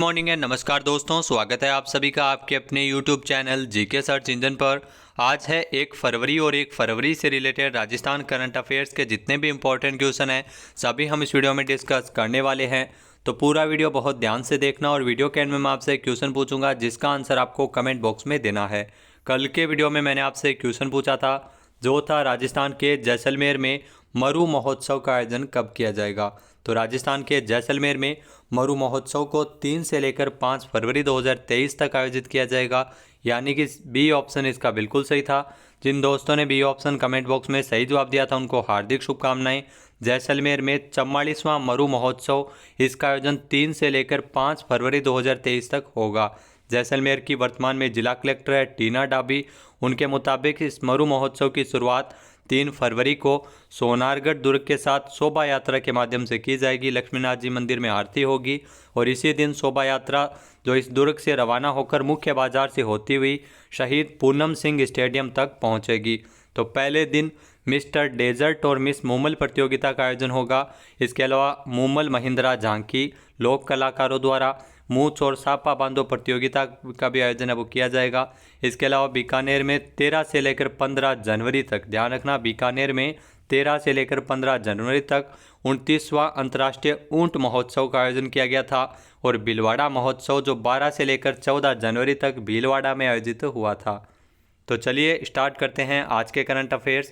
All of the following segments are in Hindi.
मॉर्निंग एंड नमस्कार दोस्तों, स्वागत है आप सभी का आपके अपने YouTube channel GK search engine पर। आज है 1 फरवरी और 1 फरवरी से रिलेटेड राजस्थान करंट अफेयर्स के जितने भी इंपॉर्टेंट क्वेश्चन हैं सभी हम इस वीडियो में डिस्कस करने वाले हैं। तो पूरा वीडियो बहुत ध्यान से देखना और वीडियो के एंड में मैं आपसे एक क्वेश्चन पूछूंगा जिसका आंसर आपको कमेंट बॉक्स में देना है। कल के वीडियो में मैंने आपसे एक क्वेश्चन पूछा था जो था राजस्थान के जैसलमेर में मरु महोत्सव का आयोजन कब किया जाएगा। तो राजस्थान के जैसलमेर में मरु महोत्सव को 3 से लेकर 5 फरवरी 2023 तक आयोजित किया जाएगा, यानी कि बी ऑप्शन इसका बिल्कुल सही था। जिन दोस्तों ने बी ऑप्शन कमेंट बॉक्स में सही जवाब दिया था उनको हार्दिक शुभकामनाएं। जैसलमेर में 44वां मरु महोत्सव, इसका आयोजन 3 से लेकर 5 फरवरी 2023 तक होगा। जैसलमेर की वर्तमान में जिला कलेक्टर है टीना डाबी। उनके मुताबिक इस मरु महोत्सव की शुरुआत 3 फरवरी को सोनारगढ़ दुर्ग के साथ शोभा यात्रा के माध्यम से की जाएगी। लक्ष्मीनाथ जी मंदिर में आरती होगी और इसी दिन शोभा यात्रा जो इस दुर्ग से रवाना होकर मुख्य बाजार से होती हुई शहीद पूनम सिंह स्टेडियम तक पहुंचेगी। तो पहले दिन मिस्टर डेजर्ट और मिस मूमल प्रतियोगिता का आयोजन होगा। इसके अलावा मूमल महिंद्रा झांकी, लोक कलाकारों द्वारा मूछ और सापा बांधो प्रतियोगिता का भी आयोजन है वो किया जाएगा। इसके अलावा बीकानेर में 13 से लेकर 15 जनवरी तक, ध्यान रखना बीकानेर में 13 से लेकर 15 जनवरी तक 29वां अंतर्राष्ट्रीय ऊंट महोत्सव का आयोजन किया गया था। और भीलवाड़ा महोत्सव जो 12 से लेकर 14 जनवरी तक भीलवाड़ा में आयोजित हुआ था। तो चलिए स्टार्ट करते हैं आज के करंट अफेयर्स।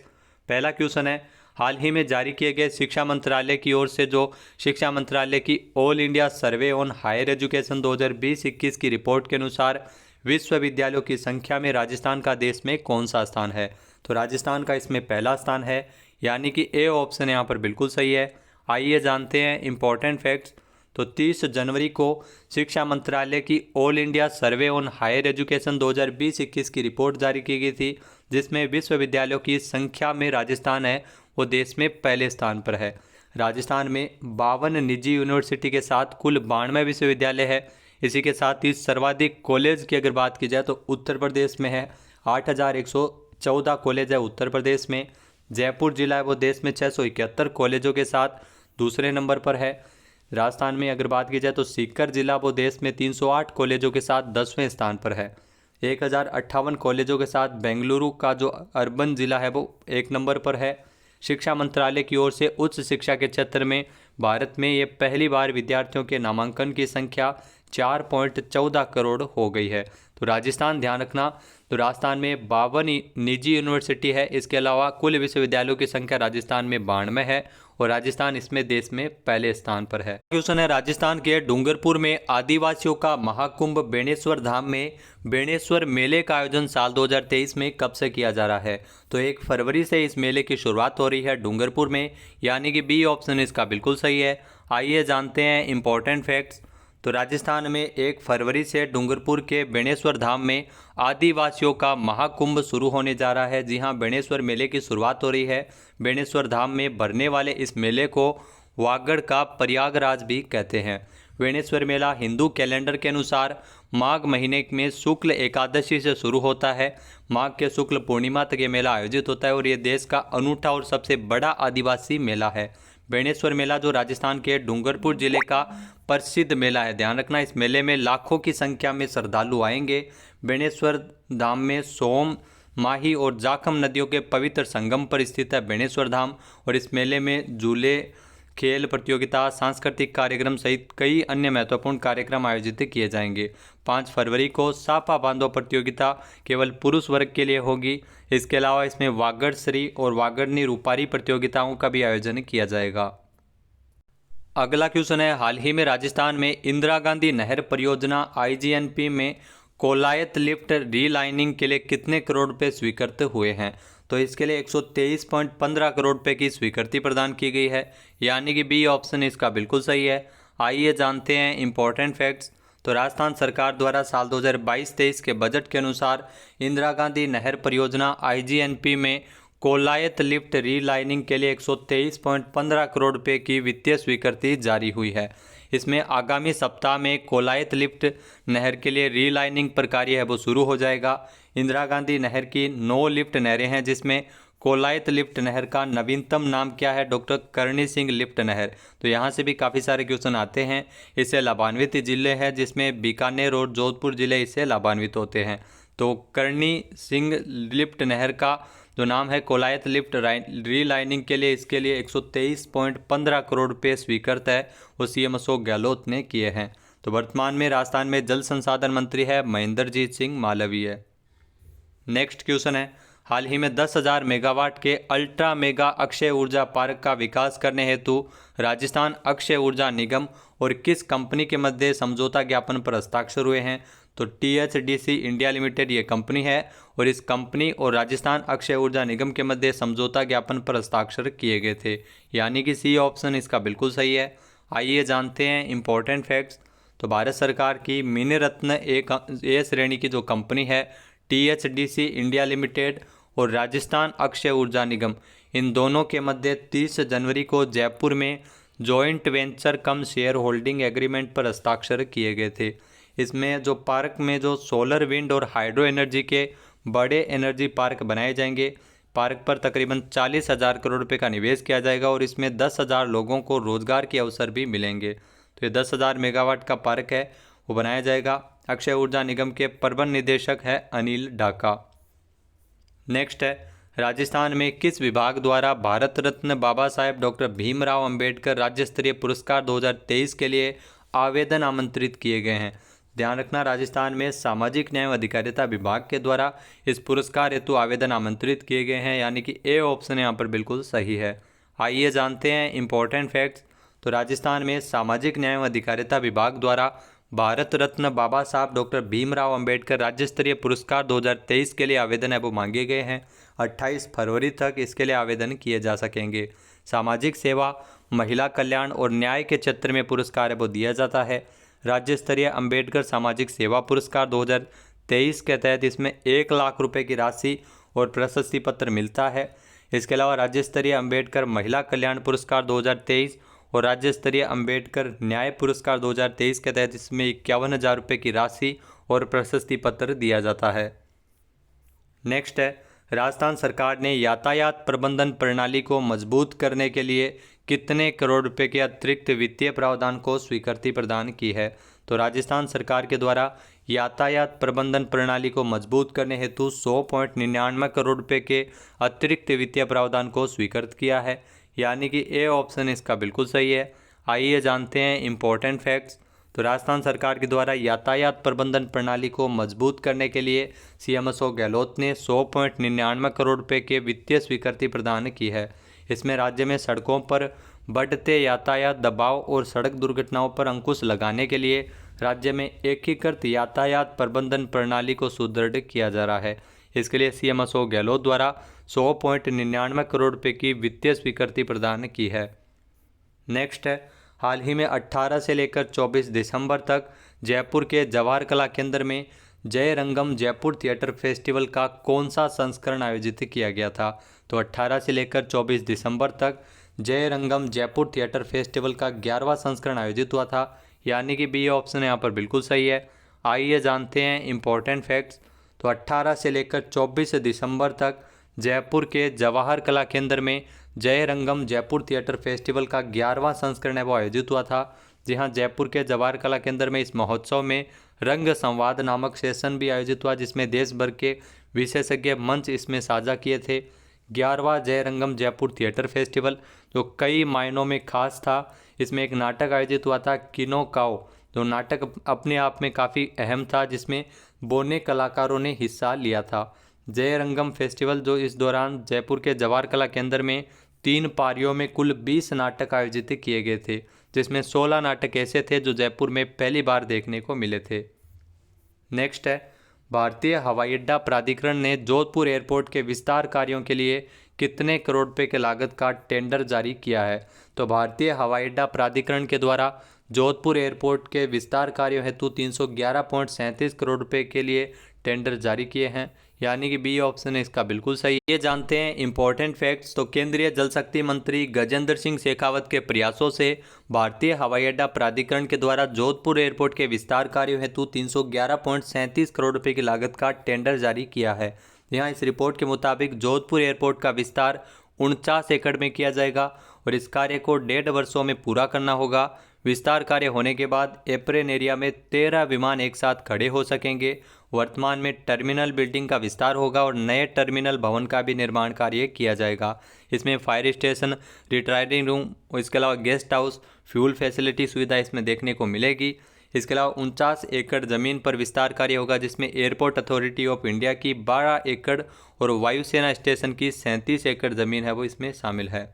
पहला क्वेश्चन है, हाल ही में जारी किए गए शिक्षा मंत्रालय की ओर से जो शिक्षा मंत्रालय की all India survey on higher education 2020-21 की रिपोर्ट के अनुसार विश्वविद्यालयों की संख्या में राजस्थान का देश में कौन सा स्थान है। तो राजस्थान का इसमें पहला स्थान है, यानी कि ए ऑप्शन यहाँ पर बिल्कुल सही है। आइए जानते हैं इंपॉर्टेंट फैक्ट्स। तो 30 जनवरी को शिक्षा मंत्रालय की all India survey on higher education 2020-21 की रिपोर्ट जारी की गई थी, जिसमें विश्वविद्यालयों की संख्या में राजस्थान है वो देश में पहले स्थान पर है। राजस्थान में 52 निजी यूनिवर्सिटी के साथ कुल 92 विश्वविद्यालय है। इसी के साथ ही सर्वाधिक कॉलेज की अगर बात की जाए तो उत्तर प्रदेश में है, 8114 कॉलेज है उत्तर प्रदेश में। जयपुर जिला है वो देश में 671 कॉलेजों के साथ दूसरे नंबर पर है। राजस्थान में अगर बात की जाए तो सीकर जिला वो देश में 308 कॉलेजों के साथ 10वें स्थान पर है। 1058 कॉलेजों के साथ बेंगलुरु का जो अर्बन जिला है वो 1 नंबर पर है। शिक्षा मंत्रालय की ओर से उच्च शिक्षा के क्षेत्र में भारत में ये पहली बार विद्यार्थियों के नामांकन की संख्या 4.14 करोड़ हो गई है। तो राजस्थान, ध्यान रखना, तो राजस्थान में 52 निजी यूनिवर्सिटी है। इसके अलावा कुल विश्वविद्यालयों की संख्या राजस्थान में 92 है और राजस्थान इसमें देश में पहले स्थान पर है। क्वेश्चन है, राजस्थान के डूंगरपुर में आदिवासियों का महाकुंभ बेणेश्वर धाम में बेणेश्वर मेले का आयोजन साल 2023 में कब से किया जा रहा है। तो 1 फरवरी से इस मेले की शुरुआत हो रही है डूंगरपुर में, यानी कि बी ऑप्शन इसका बिल्कुल सही है। आइए जानते हैं इंपॉर्टेंट फैक्ट्स। तो राजस्थान में 1 फरवरी से डूंगरपुर के बेणेश्वर धाम में आदिवासियों का महाकुंभ शुरू होने जा रहा है। जी हाँ, बेणेश्वर मेले की शुरुआत हो रही है। बेणेश्वर धाम में भरने वाले इस मेले को वागड़ का प्रयागराज भी कहते हैं। बेणेश्वर मेला हिंदू कैलेंडर के अनुसार माघ महीने में शुक्ल एकादशी से शुरू होता है। माघ के शुक्ल पूर्णिमा तक ये मेला आयोजित होता है और ये देश का अनूठा और सबसे बड़ा आदिवासी मेला है। बेणेश्वर मेला जो राजस्थान के डूंगरपुर जिले का प्रसिद्ध मेला है, ध्यान रखना, इस मेले में लाखों की संख्या में श्रद्धालु आएंगे। बेणेश्वर धाम में सोम, माही और जाखम नदियों के पवित्र संगम पर स्थित है बेणेश्वर धाम और इस मेले में झूले, खेल प्रतियोगिता, सांस्कृतिक कार्यक्रम सहित कई अन्य महत्वपूर्ण कार्यक्रम आयोजित किए जाएंगे। 5 फरवरी को सापा बांधो प्रतियोगिता केवल पुरुष वर्ग के लिए होगी। इसके अलावा इसमें वागड़ श्री और वागड़नी रूपारी प्रतियोगिताओं का भी आयोजन किया जाएगा। अगला क्वेश्चन है, हाल ही में राजस्थान में इंदिरा गांधी नहर परियोजना IGNP में कोलायत लिफ्ट रीलाइनिंग के लिए कितने करोड़ रुपए स्वीकृत हुए हैं। तो इसके लिए 123.15 करोड़ रुपए की स्वीकृति प्रदान की गई है, यानी कि बी ऑप्शन इसका बिल्कुल सही है। आइए जानते हैं इंपॉर्टेंट फैक्ट्स। तो राजस्थान सरकार द्वारा साल 2022-23 के बजट के अनुसार इंदिरा गांधी नहर परियोजना IGNP में कोलायत लिफ्ट रीलाइनिंग के लिए 123.15 करोड़ रुपए की वित्तीय स्वीकृति जारी हुई है। इसमें आगामी सप्ताह में कोलायत लिफ्ट नहर के लिए रीलाइनिंग पर कार्य है वो शुरू हो जाएगा। इंदिरा गांधी नहर की 9 लिफ्ट नहरें हैं जिसमें कोलायत लिफ्ट नहर का नवीनतम नाम क्या है? डॉक्टर करणी सिंह लिफ्ट नहर। तो यहाँ से भी काफ़ी सारे क्वेश्चन आते हैं। इससे लाभान्वित जिले हैं जिसमें बीकानेर और जोधपुर जिले इससे लाभान्वित होते हैं। तो करणी सिंह लिफ्ट नहर का जो नाम है कोलायत लिफ्ट रीलाइनिंग के लिए इसके लिए 123.15 करोड़ रुपये स्वीकृत है, वो CM अशोक गहलोत ने किए हैं। तो वर्तमान में राजस्थान में जल संसाधन मंत्री है महेंद्रजीत सिंह मालवीय। नेक्स्ट क्वेश्चन है, हाल ही में 10,000 मेगावाट के अल्ट्रा मेगा अक्षय ऊर्जा पार्क का विकास करने हेतु राजस्थान अक्षय ऊर्जा निगम और किस कंपनी के मध्य समझौता ज्ञापन पर हस्ताक्षर हुए हैं? तो THDC इंडिया लिमिटेड ये कंपनी है और इस कंपनी और राजस्थान अक्षय ऊर्जा निगम के मध्य समझौता ज्ञापन पर हस्ताक्षर किए गए थे, यानी कि C ऑप्शन इसका बिल्कुल सही है। आइए जानते हैं इंपॉर्टेंट फैक्ट्स। तो भारत सरकार की मिनी रत्न A श्रेणी की जो कंपनी है THDC इंडिया लिमिटेड और राजस्थान अक्षय ऊर्जा निगम, इन दोनों के मध्य 30 जनवरी को जयपुर में जॉइंट वेंचर कम शेयर होल्डिंग एग्रीमेंट पर हस्ताक्षर किए गए थे। इसमें जो पार्क में जो सोलर विंड और हाइड्रो एनर्जी के बड़े एनर्जी पार्क बनाए जाएंगे। पार्क पर तकरीबन 40,000 करोड़ रुपए का निवेश किया जाएगा और इसमें 10,000 लोगों को रोजगार के अवसर भी मिलेंगे। तो ये 10,000 मेगावाट का पार्क है वो बनाया जाएगा। अक्षय ऊर्जा निगम के प्रबंध निदेशक है अनिल डाका। नेक्स्ट है, राजस्थान में किस विभाग द्वारा भारत रत्न बाबा साहेब डॉक्टर भीमराव अंबेडकर राज्य स्तरीय पुरस्कार 2023 के लिए आवेदन आमंत्रित किए गए हैं? ध्यान रखना, राजस्थान में सामाजिक न्याय व अधिकारिता विभाग के द्वारा इस पुरस्कार हेतु आवेदन आमंत्रित किए गए हैं, यानी कि A ऑप्शन यहाँ पर बिल्कुल सही है। आइए जानते हैं इंपॉर्टेंट फैक्ट्स। तो राजस्थान में सामाजिक न्याय व अधिकारिता विभाग द्वारा भारत रत्न बाबा साहब डॉक्टर भीमराव अंबेडकर राज्य स्तरीय पुरस्कार 2023 के लिए आवेदन है वो मांगे गए हैं। 28 फरवरी तक इसके लिए आवेदन किए जा सकेंगे। सामाजिक सेवा, महिला कल्याण और न्याय के क्षेत्र में पुरस्कार है वो दिया जाता है। राज्य स्तरीय अंबेडकर सामाजिक सेवा पुरस्कार 2023 के तहत इसमें 1 लाख रुपए की राशि और प्रशस्ति पत्र मिलता है। इसके अलावा राज्य स्तरीय अंबेडकर महिला कल्याण पुरस्कार 2023 और राज्य स्तरीय अंबेडकर न्याय पुरस्कार 2023 के तहत इसमें 51,000 रुपये की राशि और प्रशस्ति पत्र दिया जाता है। नेक्स्ट है, राजस्थान सरकार ने यातायात प्रबंधन प्रणाली को मजबूत करने के लिए कितने करोड़ रुपए के अतिरिक्त वित्तीय प्रावधान को स्वीकृति प्रदान की है? तो राजस्थान सरकार के द्वारा यातायात प्रबंधन प्रणाली को मजबूत करने हेतु 100.99 करोड़ रुपए के अतिरिक्त वित्तीय प्रावधान को स्वीकृत किया है, यानी कि A ऑप्शन इसका बिल्कुल सही है। आइए जानते हैं इंपॉर्टेंट फैक्ट्स। तो राजस्थान सरकार के द्वारा यातायात प्रबंधन प्रणाली को मजबूत करने के लिए CM अशोक गहलोत ने 100.99 करोड़ रुपए के वित्तीय स्वीकृति प्रदान की है। इसमें राज्य में सड़कों पर बढ़ते यातायात दबाव और सड़क दुर्घटनाओं पर अंकुश लगाने के लिए राज्य में एकीकृत यातायात प्रबंधन प्रणाली को सुदृढ़ किया जा रहा है। इसके लिए CM अशोक गहलोत द्वारा 100.99 करोड़ रुपए की वित्तीय स्वीकृति प्रदान की है। नेक्स्ट है, हाल ही में 18 से लेकर 24 दिसंबर तक जयपुर के जवाहर कला केंद्र में जय रंगम जयपुर थिएटर फेस्टिवल का कौन सा संस्करण आयोजित किया गया था? तो 18 से लेकर 24 दिसंबर तक जय रंगम जयपुर थिएटर फेस्टिवल का 11वां संस्करण आयोजित हुआ था, यानी कि B ऑप्शन यहाँ पर बिल्कुल सही है। आइए जानते हैं इंपॉर्टेंट फैक्ट्स। तो 18 से लेकर 24 दिसंबर तक जयपुर के जवाहर कला केंद्र में जय रंगम जयपुर थिएटर फेस्टिवल का 11वां संस्करण है वो आयोजित हुआ था। जी हाँ, जयपुर के जवाहर कला केंद्र में इस महोत्सव में रंग संवाद नामक सेशन भी आयोजित हुआ, जिसमें देश भर के विशेषज्ञ मंच इसमें साझा किए थे। 11वां जय रंगम जयपुर थिएटर फेस्टिवल जो कई मायनों में खास था। इसमें एक नाटक आयोजित हुआ था किनो काओ, जो नाटक अपने आप में काफ़ी अहम था, जिसमें बोने कलाकारों ने हिस्सा लिया था। जय रंगम फेस्टिवल जो इस दौरान जयपुर के जवाहर कला केंद्र में 3 पारियों में कुल 20 नाटक आयोजित किए गए थे, जिसमें 16 नाटक ऐसे थे जो जयपुर में पहली बार देखने को मिले थे। नेक्स्ट है, भारतीय हवाई अड्डा प्राधिकरण ने जोधपुर एयरपोर्ट के विस्तार कार्यों के लिए कितने करोड़ रुपए के लागत का टेंडर जारी किया है? तो भारतीय हवाई अड्डा प्राधिकरण के द्वारा जोधपुर एयरपोर्ट के विस्तार कार्यों हेतु 311.37 करोड़ रुपए के लिए टेंडर जारी किए हैं, यानी कि B ऑप्शन है इसका बिल्कुल सही। ये जानते हैं इंपॉर्टेंट फैक्ट्स। तो केंद्रीय जल शक्ति मंत्री गजेंद्र सिंह शेखावत के प्रयासों से भारतीय हवाई अड्डा प्राधिकरण के द्वारा जोधपुर एयरपोर्ट के विस्तार कार्यों हेतु 311.37 करोड़ रुपए की लागत का टेंडर जारी किया है। यहाँ इस रिपोर्ट के मुताबिक जोधपुर एयरपोर्ट का विस्तार 49 एकड़ में किया जाएगा और इस कार्य को 1.5 वर्षों में पूरा करना होगा। विस्तार कार्य होने के बाद एप्रेन एरिया में 13 विमान एक साथ खड़े हो सकेंगे। वर्तमान में टर्मिनल बिल्डिंग का विस्तार होगा और नए टर्मिनल भवन का भी निर्माण कार्य किया जाएगा। इसमें फायर स्टेशन, रिटायरिंग रूम और इसके अलावा गेस्ट हाउस, फ्यूल फैसिलिटी सुविधा इसमें देखने को मिलेगी। इसके अलावा 49 एकड़ ज़मीन पर विस्तार कार्य होगा, जिसमें एयरपोर्ट अथॉरिटी ऑफ इंडिया की 12 एकड़ और वायुसेना स्टेशन की 37 एकड़ ज़मीन है वो इसमें शामिल है।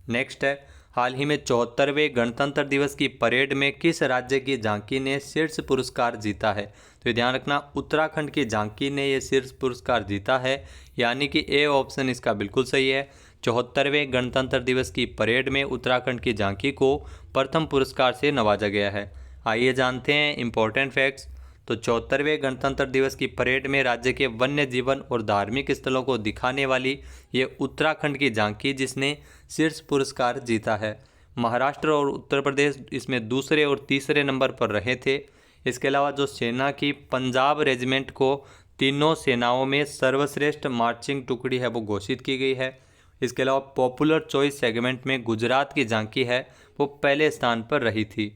नेक्स्ट है, हाल ही में 74वें गणतंत्र दिवस की परेड में किस राज्य की झांकी ने शीर्ष पुरस्कार जीता है? तो ध्यान रखना, उत्तराखंड की झांकी ने ये शीर्ष पुरस्कार जीता है, यानी कि ए ऑप्शन इसका बिल्कुल सही है। 74वें गणतंत्र दिवस की परेड में उत्तराखंड की झांकी को प्रथम पुरस्कार से नवाजा गया है। आइए जानते हैं इंपॉर्टेंट फैक्ट्स। तो 74वें गणतंत्र दिवस की परेड में राज्य के वन्य जीवन और धार्मिक स्थलों को दिखाने वाली ये उत्तराखंड की झांकी जिसने शीर्ष पुरस्कार जीता है। महाराष्ट्र और उत्तर प्रदेश इसमें दूसरे और तीसरे नंबर पर रहे थे। इसके अलावा जो सेना की पंजाब रेजिमेंट को तीनों सेनाओं में सर्वश्रेष्ठ मार्चिंग टुकड़ी है वो घोषित की गई है। इसके अलावा पॉपुलर चॉइस सेगमेंट में गुजरात की झांकी है वो पहले स्थान पर रही थी।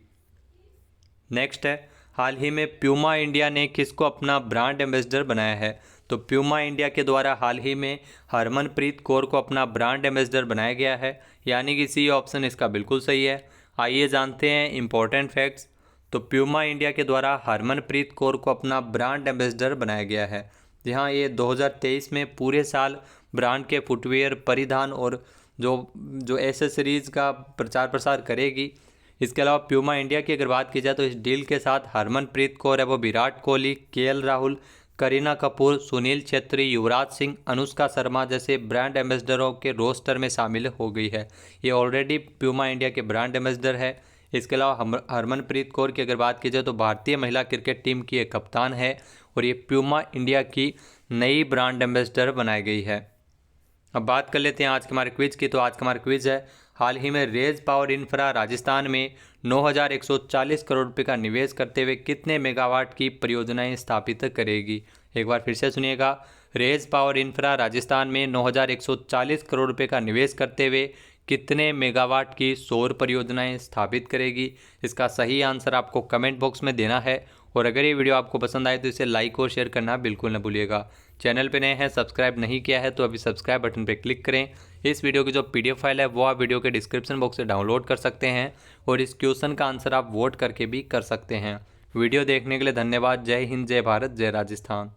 नेक्स्ट है, हाल ही में प्यूमा इंडिया ने किसको अपना ब्रांड एम्बेसडर बनाया है? तो प्यूमा इंडिया के द्वारा हाल ही में हरमनप्रीत कौर को अपना ब्रांड एम्बेसडर बनाया गया है, यानी कि सी ऑप्शन इसका बिल्कुल सही है। आइए जानते हैं इंपॉर्टेंट फैक्ट्स। तो प्यूमा इंडिया के द्वारा हरमनप्रीत कौर को अपना ब्रांड एम्बेसडर बनाया गया है। जहाँ ये 2023 में पूरे साल ब्रांड के फुटवेयर, परिधान और जो एसेसरीज़ का प्रचार प्रसार करेगी। इसके अलावा प्यूमा इंडिया की अगर बात की जाए तो इस डील के साथ हरमनप्रीत कौर है वो विराट कोहली, केएल राहुल, करीना कपूर, सुनील छेत्री, युवराज सिंह, अनुष्का शर्मा जैसे ब्रांड एम्बेसडरों के रोस्टर में शामिल हो गई है। ये ऑलरेडी प्यूमा इंडिया के ब्रांड एम्बेसडर है। इसके अलावा हरमनप्रीत कौर की अगर बात की जाए तो भारतीय महिला क्रिकेट टीम की एक कप्तान है और ये प्यूमा इंडिया की नई ब्रांड एम्बेसडर बनाई गई है। अब बात कर लेते हैं आज के हमारे क्विज की। तो आज का हमारा क्विज है, हाल ही में रेज पावर इंफ्रा राजस्थान में 9,140 करोड़ रुपये का निवेश करते हुए कितने मेगावाट की परियोजनाएं स्थापित करेगी? एक बार फिर से सुनिएगा, रेज पावर इंफ्रा राजस्थान में 9,140 करोड़ रुपये का निवेश करते हुए कितने मेगावाट की सौर परियोजनाएं स्थापित करेगी? इसका सही आंसर आपको कमेंट बॉक्स में देना है। और अगर ये वीडियो आपको पसंद आए तो इसे लाइक और शेयर करना बिल्कुल न भूलिएगा। चैनल पे नए हैं, सब्सक्राइब नहीं किया है तो अभी सब्सक्राइब बटन पे क्लिक करें। इस वीडियो की जो पीडीएफ फाइल है वो आप वीडियो के डिस्क्रिप्शन बॉक्स से डाउनलोड कर सकते हैं और इस क्वेश्चन का आंसर आप वोट करके भी कर सकते हैं। वीडियो देखने के लिए धन्यवाद। जय हिंद, जय भारत, जय राजस्थान।